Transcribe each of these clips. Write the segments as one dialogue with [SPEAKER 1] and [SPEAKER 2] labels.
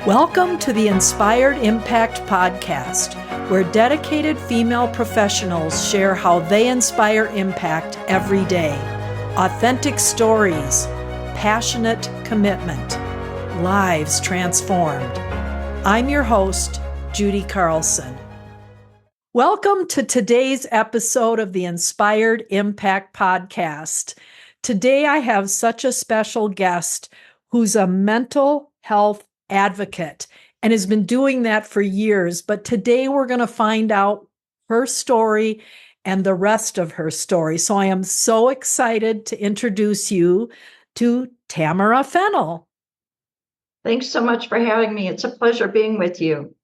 [SPEAKER 1] Welcome to the Inspired Impact Podcast, where dedicated female professionals share how they inspire impact every day. Authentic stories, passionate commitment, lives transformed. I'm your host, Judy Carlson. Welcome to today's episode of the Inspired Impact Podcast. Today I have such a special guest who's a mental health advocate and has been doing that for years. But today we're going to find out her story and the rest of her story. So I am so excited to introduce you to Tamara Fennell.
[SPEAKER 2] Thanks so much for having me. It's a pleasure being with you.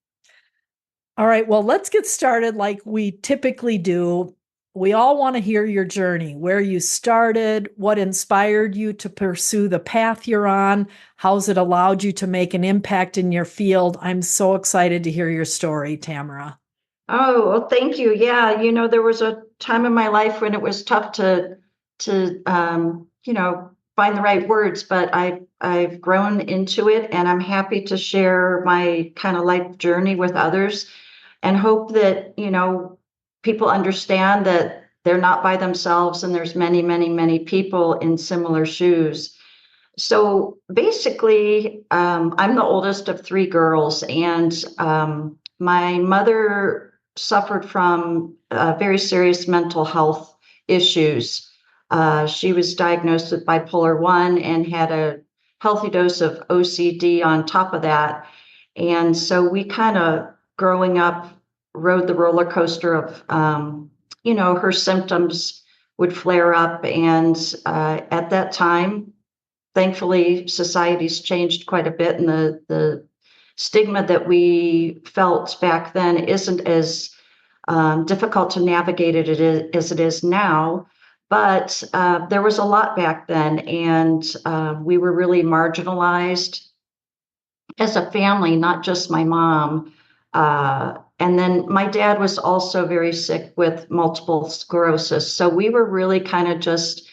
[SPEAKER 1] All right, well, let's get started like we typically do. We all want to hear your journey, where you started, what inspired you to pursue the path you're on, how's it allowed you to make an impact in your field. I'm so excited to hear your story, Tamara.
[SPEAKER 2] Oh, well, thank you. Yeah, there was a time in my life when it was tough to find the right words, but I've grown into it, and I'm happy to share my kind of life journey with others, and hope that people understand that they're not by themselves, and there's many, many, many people in similar shoes. So basically, I'm the oldest of three girls, and my mother suffered from very serious mental health issues. She was diagnosed with bipolar 1 and had a healthy dose of OCD on top of that. And so we kind of, growing up, rode the roller coaster of, her symptoms would flare up. And at that time, thankfully, society's changed quite a bit. And the stigma that we felt back then isn't as difficult to navigate as it is now. But there was a lot back then. And we were really marginalized as a family, not just my mom. And then my dad was also very sick with multiple sclerosis. So we were really kind of just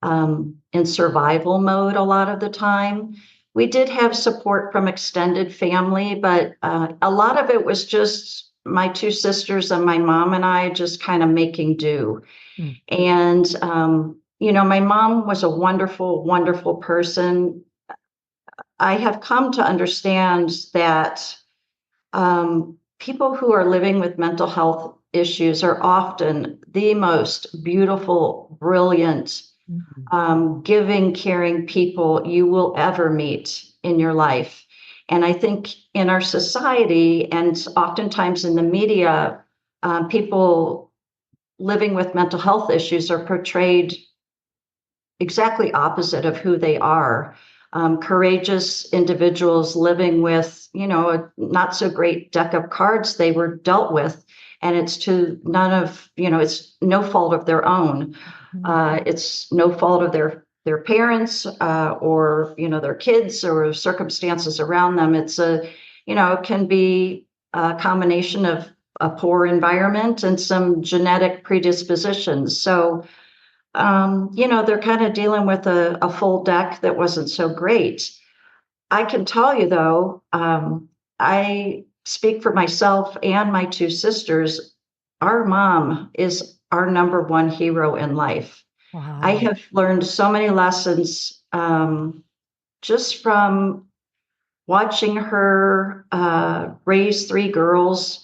[SPEAKER 2] in survival mode a lot of the time. We did have support from extended family, but a lot of it was just my two sisters and my mom and I just kind of making do. And, my mom was a wonderful, wonderful person. I have come to understand that people who are living with mental health issues are often the most beautiful, brilliant, giving, caring people you will ever meet in your life. And I think in our society, and oftentimes in the media, people living with mental health issues are portrayed exactly opposite of who they are. Courageous individuals living with, a not so great deck of cards they were dealt with. And it's to it's no fault of their own. It's no fault of their parents or, their kids or circumstances around them. It's it can be a combination of a poor environment and some genetic predispositions. So, they're kind of dealing with a full deck that wasn't so great. I can tell you, though, I speak for myself and my two sisters. Our mom is our number one hero in life.
[SPEAKER 1] Wow.
[SPEAKER 2] I have learned so many lessons just from watching her raise three girls.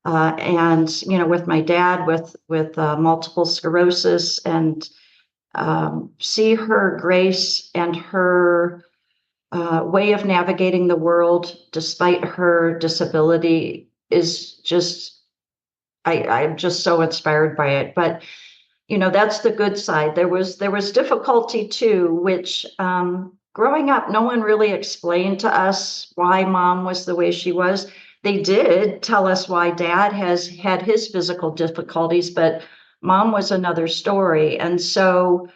[SPEAKER 2] And, with my dad with multiple sclerosis, and see her grace and her way of navigating the world despite her disability is just, I'm just so inspired by it. But, that's the good side. There was difficulty too, which growing up, no one really explained to us why mom was the way she was. They did tell us why dad has had his physical difficulties, but mom was another story. And so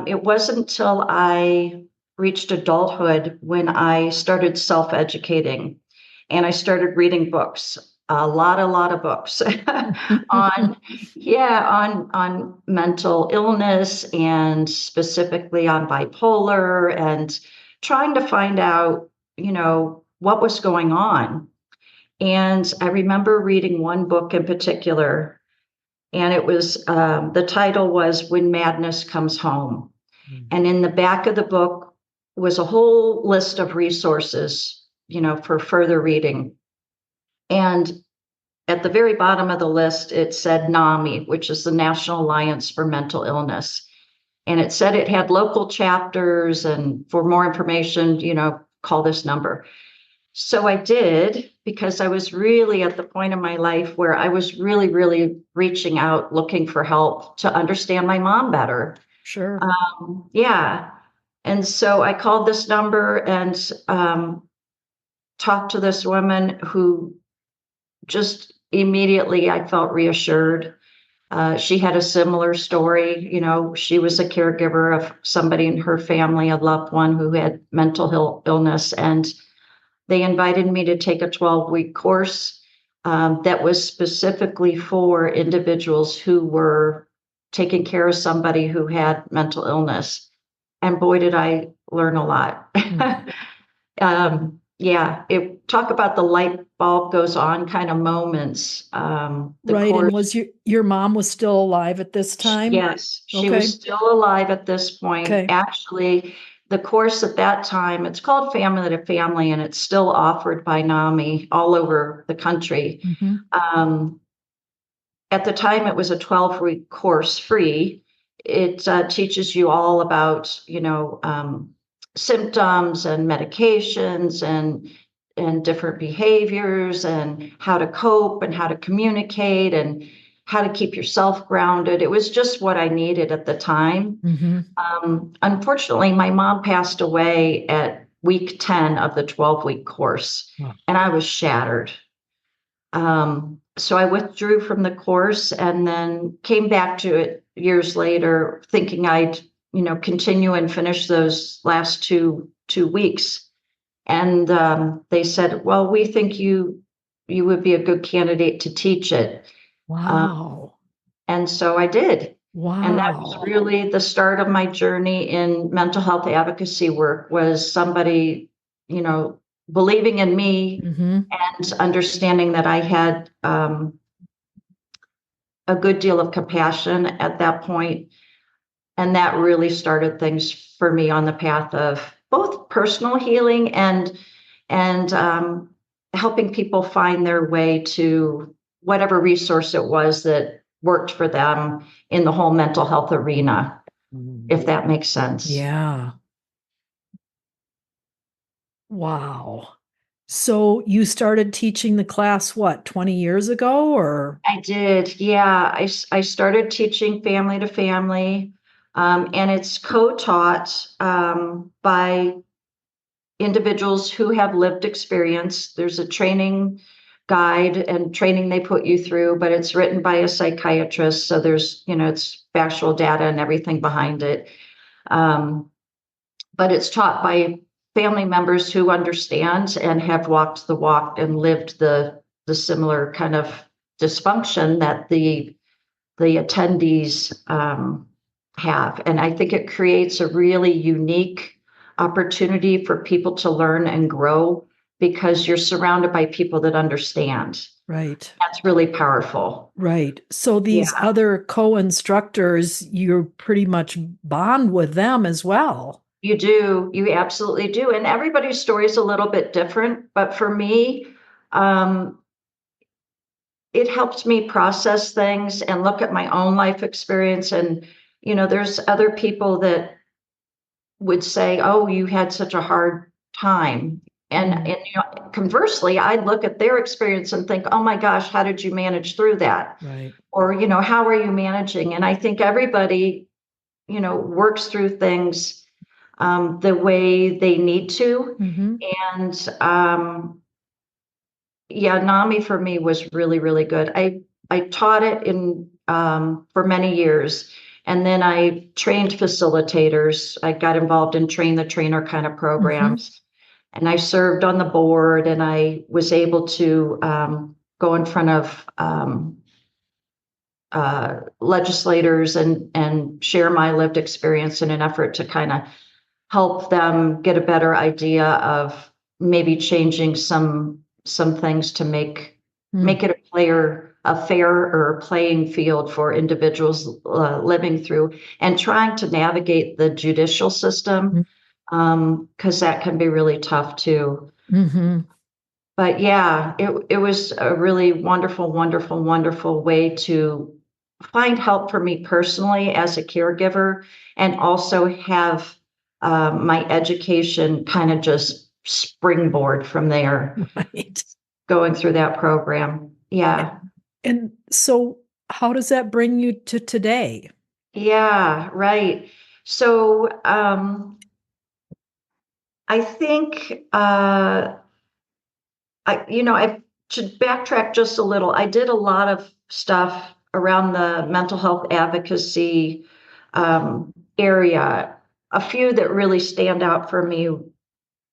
[SPEAKER 2] it wasn't until I reached adulthood when I started self-educating, and I started reading books, a lot of books on mental illness, and specifically on bipolar, and trying to find out, what was going on. And I remember reading one book in particular, and it was the title was When Madness Comes Home. And in the back of the book was a whole list of resources, for further reading. And at the very bottom of the list, it said NAMI, which is the National Alliance for Mental Illness. And it said it had local chapters, and for more information, call this number. So I did, because I was really at the point in my life where I was really, really reaching out, looking for help to understand my mom better.
[SPEAKER 1] Sure.
[SPEAKER 2] Yeah. And so I called this number and talked to this woman who just immediately I felt reassured. She had a similar story. She was a caregiver of somebody in her family, a loved one who had mental illness, and they invited me to take a 12-week course that was specifically for individuals who were taking care of somebody who had mental illness. And boy, did I learn a lot. Talk about the light bulb goes on kind of moments.
[SPEAKER 1] Right. And was your mom was still alive at this time?
[SPEAKER 2] Yes, she was still alive at this point.
[SPEAKER 1] Okay.
[SPEAKER 2] Actually, the course at that time, it's called Family to Family, and it's still offered by NAMI all over the country. At the time, it was a 12-week course, free. It teaches you all about, symptoms and medications and different behaviors and how to cope and how to communicate and how to keep yourself grounded. It was just what I needed at the time. Unfortunately, my mom passed away at week 10 of the 12-week course, and I was shattered. So I withdrew from the course and then came back to it years later, thinking I'd, continue and finish those last two weeks. And they said, well, we think you would be a good candidate to teach it.
[SPEAKER 1] Wow.
[SPEAKER 2] And so I did.
[SPEAKER 1] Wow.
[SPEAKER 2] And that was really the start of my journey in mental health advocacy work, was somebody, believing in me and understanding that I had a good deal of compassion at that point. And that really started things for me on the path of both personal healing and helping people find their way to whatever resource it was that worked for them in the whole mental health arena, if that makes sense.
[SPEAKER 1] Yeah. Wow. So you started teaching the class, 20 years ago, or?
[SPEAKER 2] I did. Yeah. I started teaching Family to Family, and it's co-taught by individuals who have lived experience. There's a training guide and training they put you through, but it's written by a psychiatrist. So there's, it's factual data and everything behind it. But it's taught by family members who understand and have walked the walk and lived the similar kind of dysfunction that the attendees have. And I think it creates a really unique opportunity for people to learn and grow, because you're surrounded by people that understand.
[SPEAKER 1] Right.
[SPEAKER 2] That's really powerful.
[SPEAKER 1] Right. So these other co-instructors, you pretty much bond with them as well.
[SPEAKER 2] You do. You absolutely do. And everybody's story is a little bit different. But for me, it helps me process things and look at my own life experience. And, there's other people that would say, oh, you had such a hard time. And conversely, I'd look at their experience and think, oh my gosh, how did you manage through that?
[SPEAKER 1] Right.
[SPEAKER 2] Or, how are you managing? And I think everybody, works through things the way they need to. And NAMI for me was really, really good. I taught it for many years. And then I trained facilitators. I got involved in train the trainer kind of programs. And I served on the board, and I was able to go in front of legislators and share my lived experience in an effort to kind of help them get a better idea of maybe changing some things to make it a fairer playing field for individuals living through, and trying to navigate the judicial system, because that can be really tough too.
[SPEAKER 1] Mm-hmm.
[SPEAKER 2] But yeah, it was a really wonderful, wonderful, wonderful way to find help for me personally as a caregiver, and also have my education kind of just springboard from there,
[SPEAKER 1] Right.
[SPEAKER 2] going through that program. Yeah.
[SPEAKER 1] And so how does that bring you to today?
[SPEAKER 2] Yeah, right. So I think I should backtrack just a little. I did a lot of stuff around the mental health advocacy area. A few that really stand out for me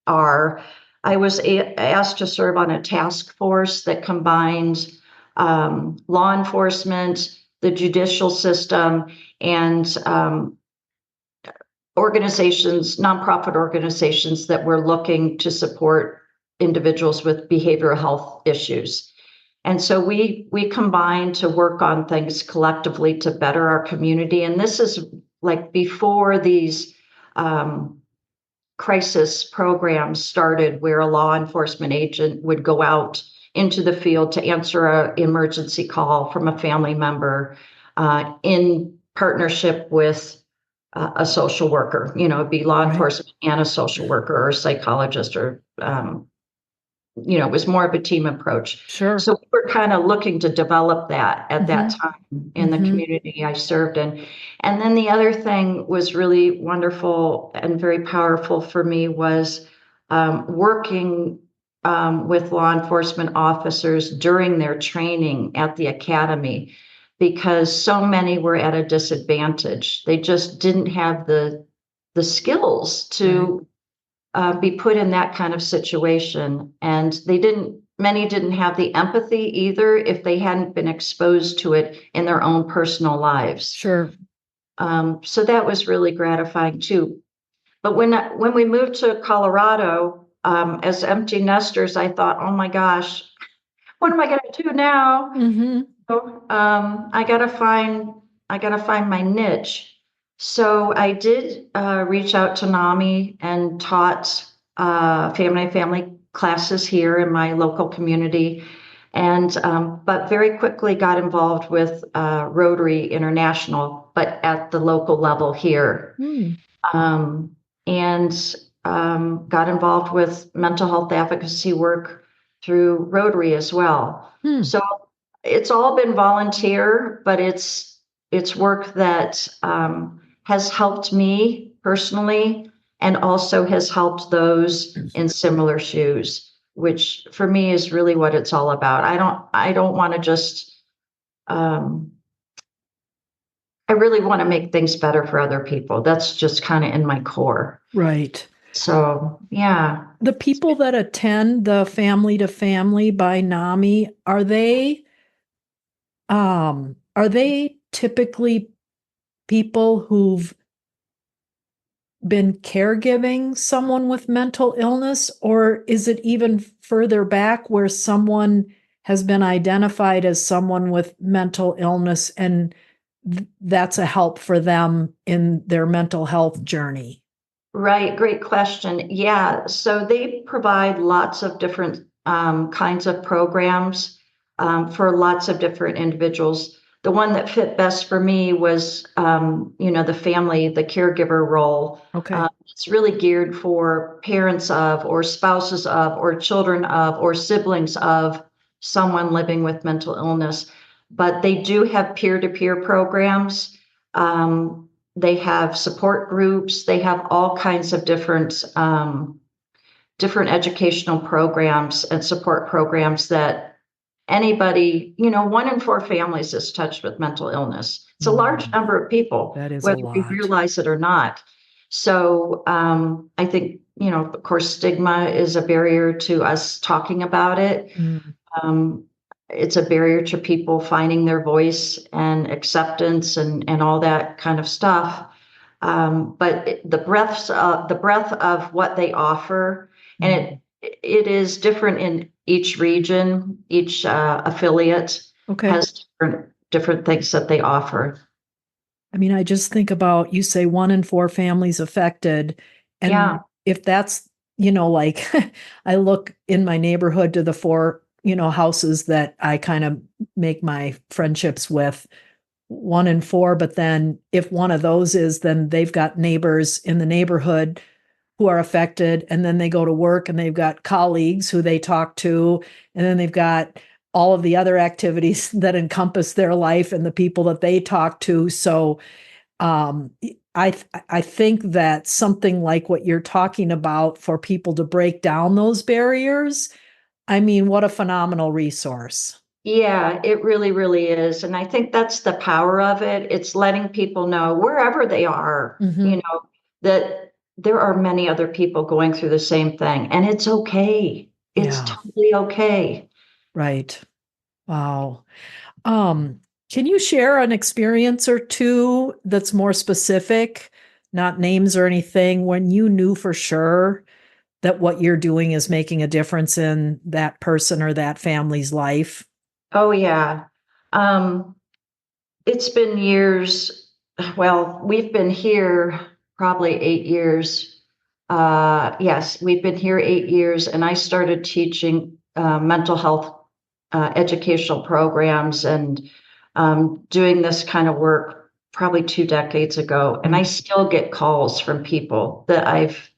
[SPEAKER 2] are, I was asked to serve on a task force that combined law enforcement, the judicial system, and organizations, nonprofit organizations that were looking to support individuals with behavioral health issues. And so we combined to work on things collectively to better our community. And this is like before these crisis programs started, where a law enforcement agent would go out into the field to answer an emergency call from a family member in partnership with a social worker. It'd be law enforcement and a social worker or a psychologist, or it was more of a team approach.
[SPEAKER 1] Sure.
[SPEAKER 2] So we were kind of looking to develop that at that time in the community I served in. And then the other thing was really wonderful and very powerful for me was working with law enforcement officers during their training at the academy, because so many were at a disadvantage. They just didn't have the skills to be put in that kind of situation. And many didn't have the empathy either, if they hadn't been exposed to it in their own personal lives.
[SPEAKER 1] Sure.
[SPEAKER 2] So that was really gratifying too. But when we moved to Colorado, as empty nesters, I thought, oh my gosh, what am I going to do now? So, I gotta find my niche. So I did reach out to NAMI and taught family classes here in my local community, and but very quickly got involved with Rotary International, but at the local level here, and got involved with mental health advocacy work through Rotary as well. So it's all been volunteer, but it's work that has helped me personally, and also has helped those in similar shoes, which for me is really what it's all about. I don't want to just, I really want to make things better for other people. That's just kind of in my core.
[SPEAKER 1] Right.
[SPEAKER 2] So, yeah.
[SPEAKER 1] The people that attend the Family to Family by NAMI, are they typically people who've been caregiving someone with mental illness, or is it even further back where someone has been identified as someone with mental illness and that's a help for them in their mental health journey?
[SPEAKER 2] Right. Great question. Yeah. So they provide lots of different kinds of programs for lots of different individuals. The one that fit best for me was, the caregiver role.
[SPEAKER 1] Okay.
[SPEAKER 2] It's really geared for parents of, or spouses of, or children of, or siblings of someone living with mental illness. But they do have peer-to-peer programs. They have support groups. They have all kinds of different educational programs and support programs that anybody, 1 in 4 families is touched with mental illness. It's a large number of people,
[SPEAKER 1] That is
[SPEAKER 2] whether
[SPEAKER 1] a
[SPEAKER 2] we
[SPEAKER 1] lot.
[SPEAKER 2] realize it or not. So I think, of course, stigma is a barrier to us talking about it. It's a barrier to people finding their voice and acceptance and all that kind of stuff. But the breadth of what they offer, and it is different in each region. Each affiliate
[SPEAKER 1] Okay.
[SPEAKER 2] has different things that they offer.
[SPEAKER 1] I mean, I just think about, you say 1 in 4 families affected. And
[SPEAKER 2] Yeah.
[SPEAKER 1] if that's, like I look in my neighborhood to the 4, houses that I kind of make my friendships with, 1 in 4. But then if one of those is, then they've got neighbors in the neighborhood who are affected. And then they go to work and they've got colleagues who they talk to. And then they've got all of the other activities that encompass their life and the people that they talk to. So I think that something like what you're talking about for people to break down those barriers, I mean, what a phenomenal resource.
[SPEAKER 2] Yeah, it really, really is. And I think that's the power of it. It's letting people know wherever they are,
[SPEAKER 1] Mm-hmm.
[SPEAKER 2] that there are many other people going through the same thing. And it's okay. It's
[SPEAKER 1] Yeah,
[SPEAKER 2] totally okay.
[SPEAKER 1] right. Wow. Um, can you share an experience or two that's more specific, not names or anything, when you knew for sure that what you're doing is making a difference in that person or that family's life?
[SPEAKER 2] Oh, yeah. Um, it's been years. Well, we've been here probably 8 years. Yes, we've been here 8 years, and I started teaching mental health educational programs and doing this kind of work probably 2 decades ago. And I still get calls from people that I've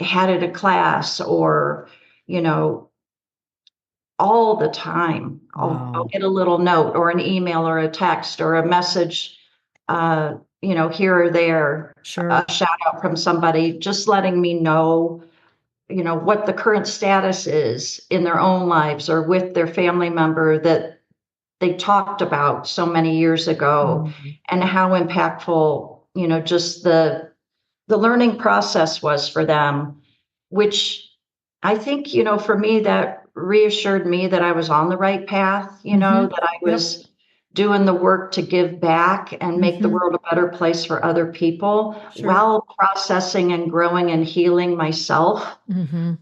[SPEAKER 2] had at a class or, you know, all the time. I'll
[SPEAKER 1] Wow.
[SPEAKER 2] get a little note or an email or a text or a message, here or there,
[SPEAKER 1] Sure.
[SPEAKER 2] a shout out from somebody, just letting me know, what the current status is in their own lives or with their family member that they talked about so many years ago,
[SPEAKER 1] Mhm.
[SPEAKER 2] and how impactful, just the learning process was for them, which I think, for me, that reassured me that I was on the right path,
[SPEAKER 1] Mhm.
[SPEAKER 2] that I
[SPEAKER 1] Yep.
[SPEAKER 2] was doing the work to give back and make the
[SPEAKER 1] Mhm.
[SPEAKER 2] world a better place for other people
[SPEAKER 1] Sure.
[SPEAKER 2] while processing and growing and healing myself.
[SPEAKER 1] Mhm.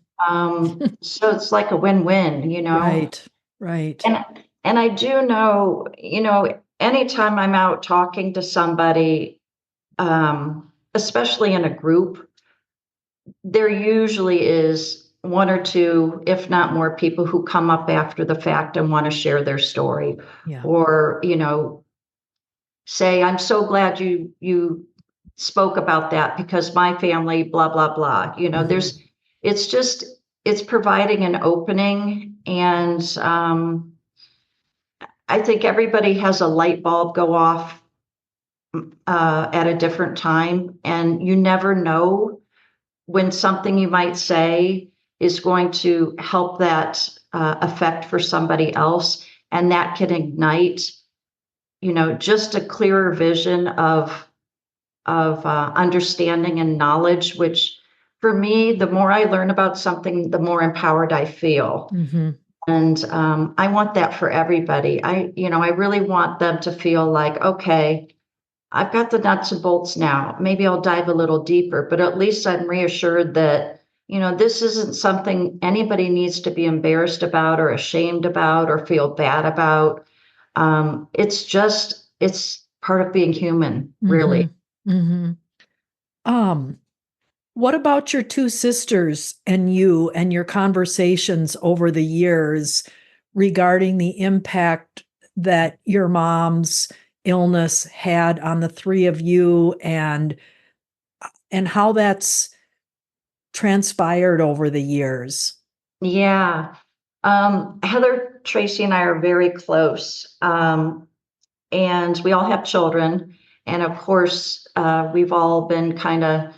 [SPEAKER 2] So it's like a win-win,
[SPEAKER 1] Right. Right.
[SPEAKER 2] and and I do know, anytime I'm out talking to somebody, especially in a group, there usually is one or two, if not more, people who come up after the fact and want to share their story,
[SPEAKER 1] Yeah.
[SPEAKER 2] or, say, I'm so glad you spoke about that because my family, blah, blah, blah.
[SPEAKER 1] Mhm.
[SPEAKER 2] It's just, it's providing an opening. And I think everybody has a light bulb go off at a different time. And you never know when something you might say is going to help that effect for somebody else. And that can ignite, just a clearer vision of understanding and knowledge, which for me, the more I learn about something, the more empowered I feel.
[SPEAKER 1] Mhm.
[SPEAKER 2] And I want that for everybody. I really want them to feel like, okay, I've got the nuts and bolts now. Maybe I'll dive a little deeper, but at least I'm reassured that, this isn't something anybody needs to be embarrassed about or ashamed about or feel bad about. It's part of being human, really.
[SPEAKER 1] Mhm. Mhm. Um, what about your two sisters and you and your conversations over the years regarding the impact that your mom's illness had on the three of you, and how that's transpired over the years?
[SPEAKER 2] Yeah. Heather, Tracy, and I are very close. And we all have children. And of course, we've all been kind of,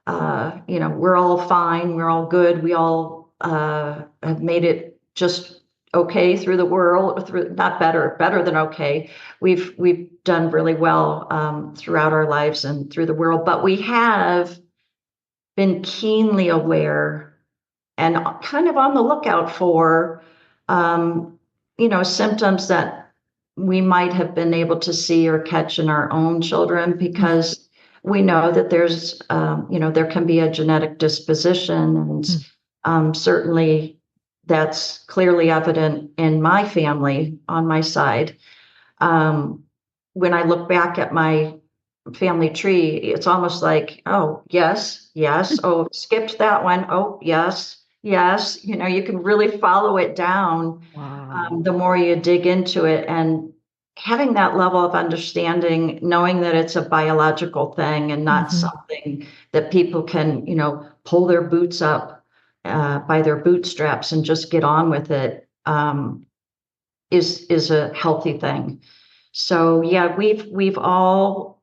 [SPEAKER 2] we're all fine. We're all good. We all have made it just okay through the world, through not better than okay. We've done really well throughout our lives and through the world, but we have been keenly aware and kind of on the lookout for, symptoms that we might have been able to see or catch in our own children, because we know that there can be a genetic disposition, and
[SPEAKER 1] Mhm.
[SPEAKER 2] Certainly, that's clearly evident in my family on my side. When I look back at my family tree, it's almost like, oh, yes, yes. Oh, skipped that one. Oh, yes, yes. You can really follow it down
[SPEAKER 1] Wow.
[SPEAKER 2] the more you dig into it. And having that level of understanding, knowing that it's a biological thing and not something that people can, pull their boots up by their bootstraps and just get on with it, is a healthy thing. So yeah, we've all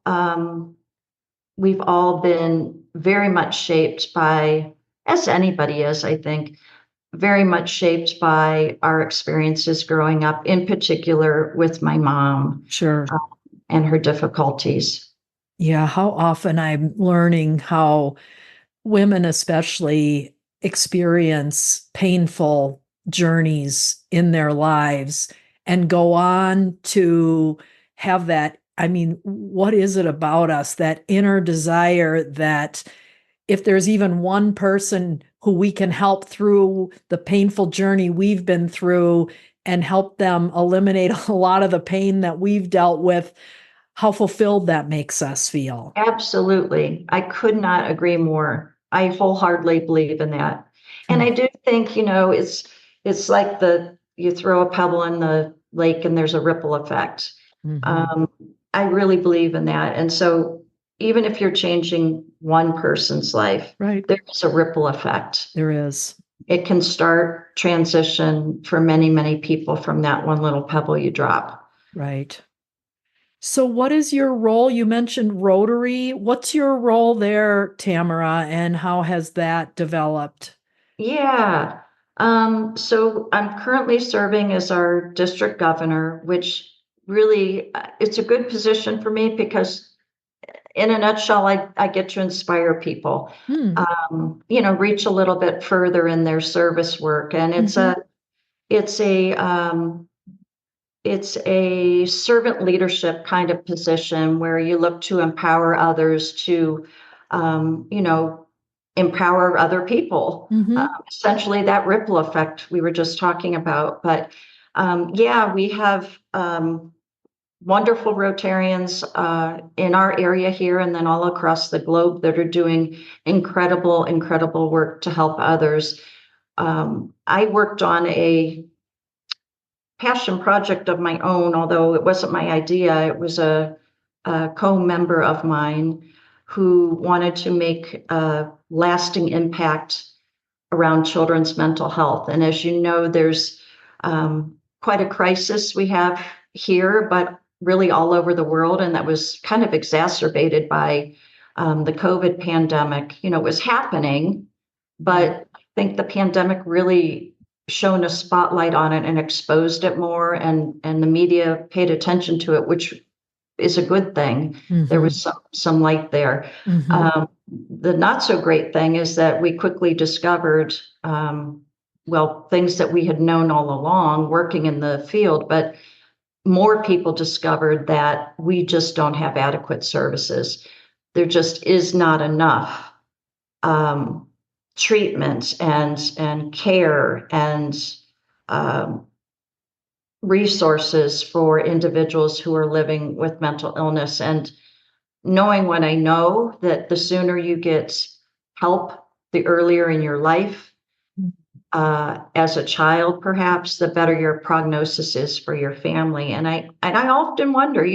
[SPEAKER 2] been very much shaped by, as anybody is, I think, very much shaped by our experiences growing up, in particular with my mom.
[SPEAKER 1] Sure.
[SPEAKER 2] And her difficulties.
[SPEAKER 1] Yeah, how often I'm learning how women especially experience painful journeys in their lives and go on to have that. I mean, what is it about us, that inner desire that if there's even one person who we can help through the painful journey we've been through and help them eliminate a lot of the pain that we've dealt with, how fulfilled that makes us feel.
[SPEAKER 2] Absolutely. I could not agree more. I wholeheartedly believe in that. And I do think, it's like you throw a pebble in the lake and there's a ripple effect. I really believe in that. And so even if you're changing one person's life,
[SPEAKER 1] Right.
[SPEAKER 2] there's a ripple effect.
[SPEAKER 1] There is.
[SPEAKER 2] It can start transition for many, many people from that one little pebble you drop.
[SPEAKER 1] Right. So what is your role? You mentioned Rotary. What's your role there, Tamara, and how has that developed?
[SPEAKER 2] Yeah. So I'm currently serving as our district governor, which really, it's a good position for me because in a nutshell, I get to inspire people, reach a little bit further in their service work. And it's a servant leadership kind of position where you look to empower others to, empower other people. Essentially, that ripple effect we were just talking about. But yeah, we have wonderful Rotarians in our area here and then all across the globe that are doing incredible, incredible work to help others. I worked on a passion project of my own, although it wasn't my idea. It was a co-member of mine who wanted to make a lasting impact around children's mental health. And as you know, there's quite a crisis we have here, but really all over the world. And that was kind of exacerbated by the COVID pandemic. It was happening, but I think the pandemic really shone a spotlight on it and exposed it more, and the media paid attention to it, which is a good thing. There was some light there. The not so great thing is that we quickly discovered, things that we had known all along working in the field, but more people discovered that we just don't have adequate services. There just is not enough treatment and care and resources for individuals who are living with mental illness. And knowing what I know, that the sooner you get help, the earlier in your life, as a child, perhaps, the better your prognosis is for your family. And I often wonder,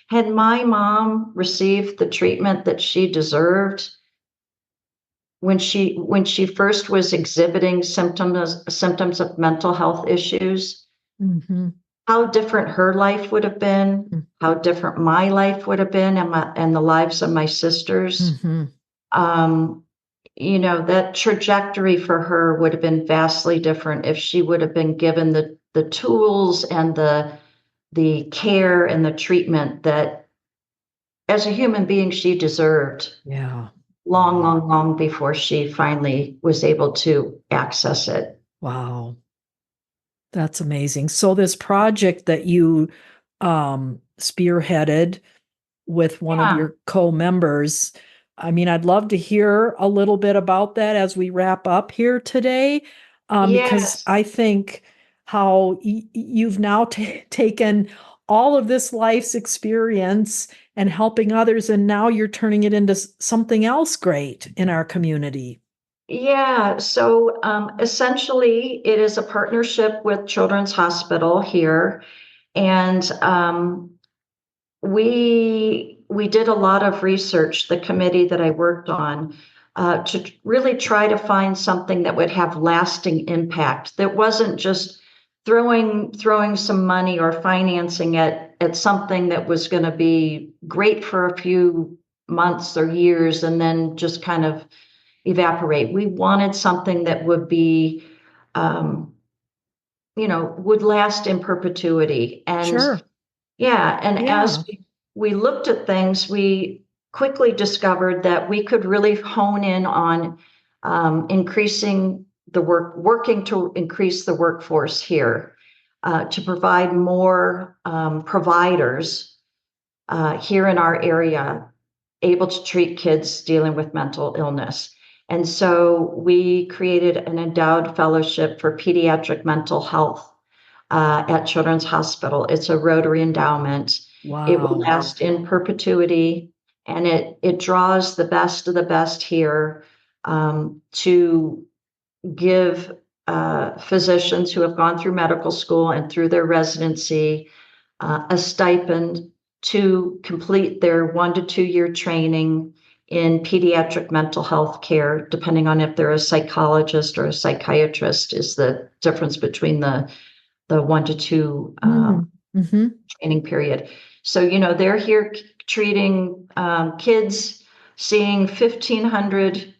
[SPEAKER 2] had my mom received the treatment that she deserved when she first was exhibiting symptoms of mental health issues, how different her life would have been, how different my life would have been, and the lives of my sisters. That trajectory for her would have been vastly different if she would have been given the tools and the care and the treatment that, as a human being, she deserved.
[SPEAKER 1] Yeah.
[SPEAKER 2] Long, long, long before she finally was able to access it.
[SPEAKER 1] Wow. That's amazing. So this project that you spearheaded with one of your co-members, I mean, I'd love to hear a little bit about that as we wrap up here today, because
[SPEAKER 2] Yes.
[SPEAKER 1] I think how you've now taken all of this life's experience and helping others, and now you're turning it into something else great in our community.
[SPEAKER 2] Yeah, so essentially, it is a partnership with Children's Hospital here, and we did a lot of research, the committee that I worked on, to really try to find something that would have lasting impact. That wasn't just throwing some money or financing at something that was going to be great for a few months or years and then just kind of evaporate. We wanted something that would be, um, would last in perpetuity. And
[SPEAKER 1] Sure.
[SPEAKER 2] yeah, and as
[SPEAKER 1] Yeah.
[SPEAKER 2] we looked at things, we quickly discovered that we could really hone in on increasing working to increase the workforce here, to provide more providers here in our area able to treat kids dealing with mental illness. And so we created an endowed fellowship for pediatric mental health at Children's Hospital. It's a Rotary endowment. It will
[SPEAKER 1] Wow.
[SPEAKER 2] last in perpetuity, and it draws the best of the best here to give physicians who have gone through medical school and through their residency a stipend to complete their 1 to 2 year training in pediatric mental health care, depending on if they're a psychologist or a psychiatrist, is the difference between the 1 to 2
[SPEAKER 1] Mm-hmm.
[SPEAKER 2] training period. So, they're here treating kids, seeing 1,500,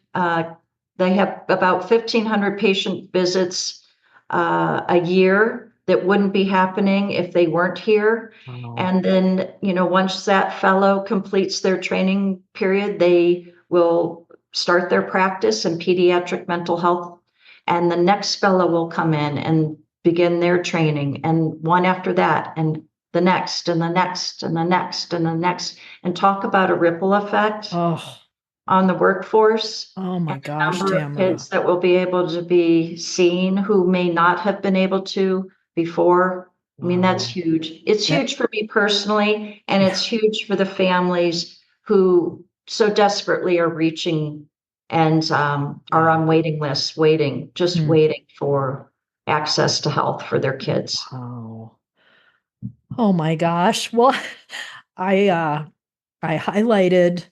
[SPEAKER 2] they have about 1,500 patient visits a year that wouldn't be happening if they weren't here.
[SPEAKER 1] Wow.
[SPEAKER 2] And then, once that fellow completes their training period, they will start their practice in pediatric mental health. And the next fellow will come in and begin their training, and one after that, and the next, and the next, and the next, and the next, and talk about a ripple effect
[SPEAKER 1] Oh,
[SPEAKER 2] on the workforce
[SPEAKER 1] oh my
[SPEAKER 2] and the
[SPEAKER 1] gosh,
[SPEAKER 2] number of
[SPEAKER 1] Tamara.
[SPEAKER 2] kids that will be able to be seen who may not have been able to before. I mean, that's
[SPEAKER 1] Wow.
[SPEAKER 2] huge. It's
[SPEAKER 1] That,
[SPEAKER 2] huge for me personally, and
[SPEAKER 1] yeah.
[SPEAKER 2] it's huge for the families who so desperately are reaching and are
[SPEAKER 1] Yeah.
[SPEAKER 2] on waiting lists, just
[SPEAKER 1] Hmm.
[SPEAKER 2] waiting for access to health for their kids.
[SPEAKER 1] Wow. Oh my gosh. Well, I I highlighted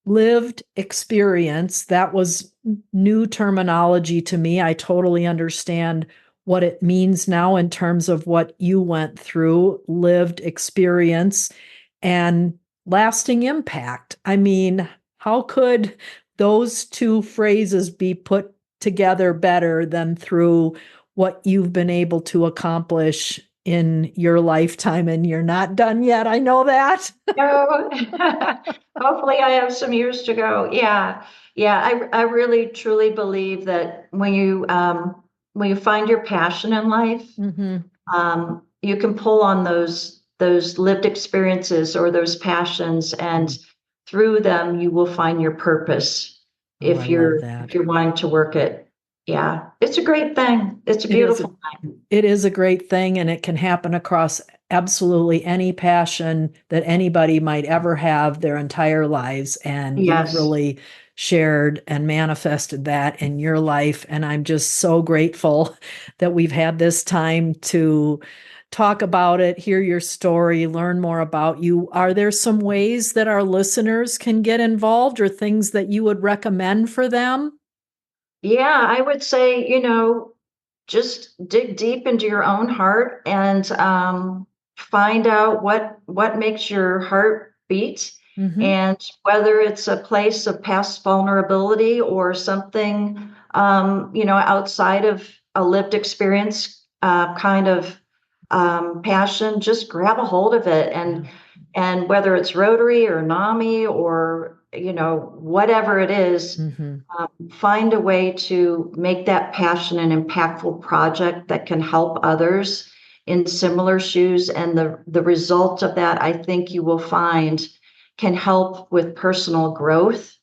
[SPEAKER 1] lived experience. That was new terminology to me. I totally understand what it means now in terms of what you went through, lived experience and lasting impact. I mean, how could those two phrases be put together better than through what you've been able to accomplish in your lifetime? And you're not done yet. I know that.
[SPEAKER 2] No, hopefully I have some years to go. Yeah. Yeah. I really truly believe that when you find your passion in life,
[SPEAKER 1] Mm-hmm.
[SPEAKER 2] you can pull on those lived experiences or those passions, and through them you will find your purpose
[SPEAKER 1] Oh, I
[SPEAKER 2] if
[SPEAKER 1] love
[SPEAKER 2] if
[SPEAKER 1] that.
[SPEAKER 2] you're wanting to work it. Yeah. It's a great thing. It's a
[SPEAKER 1] It is a
[SPEAKER 2] beautiful thing.
[SPEAKER 1] it is a great thing, and it can happen across absolutely any passion that anybody might ever have their entire lives. And you've
[SPEAKER 2] Yes.
[SPEAKER 1] really shared and manifested that in your life. And I'm just so grateful that we've had this time to talk about it, hear your story, learn more about you. Are there some ways that our listeners can get involved or things that you would recommend for them?
[SPEAKER 2] Yeah, I would say, just dig deep into your own heart and find out what makes your heart beat,
[SPEAKER 1] Mm-hmm.
[SPEAKER 2] and whether it's a place of past vulnerability or something outside of a lived experience kind of passion. Just grab a hold of it,
[SPEAKER 1] Yeah.
[SPEAKER 2] and whether it's Rotary or NAMI or whatever it is,
[SPEAKER 1] Mm-hmm.
[SPEAKER 2] find a way to make that passion an impactful project that can help others in similar shoes. And the result of that, I think you will find, can help with personal growth,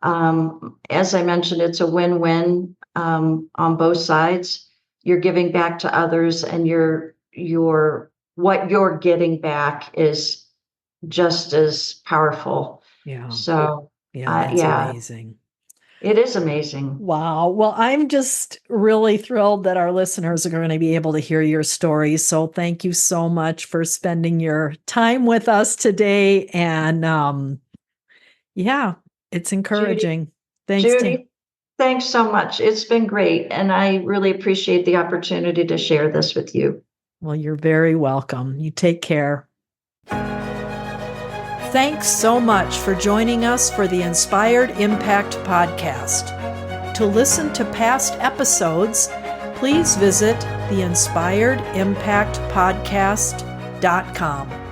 [SPEAKER 2] As I mentioned, it's a win-win on both sides. You're giving back to others, and what you're getting back is just as powerful.
[SPEAKER 1] Yeah.
[SPEAKER 2] So,
[SPEAKER 1] Yeah, that's amazing.
[SPEAKER 2] It is amazing.
[SPEAKER 1] Wow. Well, I'm just really thrilled that our listeners are going to be able to hear your story. So thank you so much for spending your time with us today. And yeah, it's encouraging. Thanks,
[SPEAKER 2] Judy, thanks so much. It's been great. And I really appreciate the opportunity to share this with you.
[SPEAKER 1] Well, you're very welcome. You take care. Thanks so much for joining us for the Inspired Impact podcast. To listen to past episodes, please visit theinspiredimpactpodcast.com.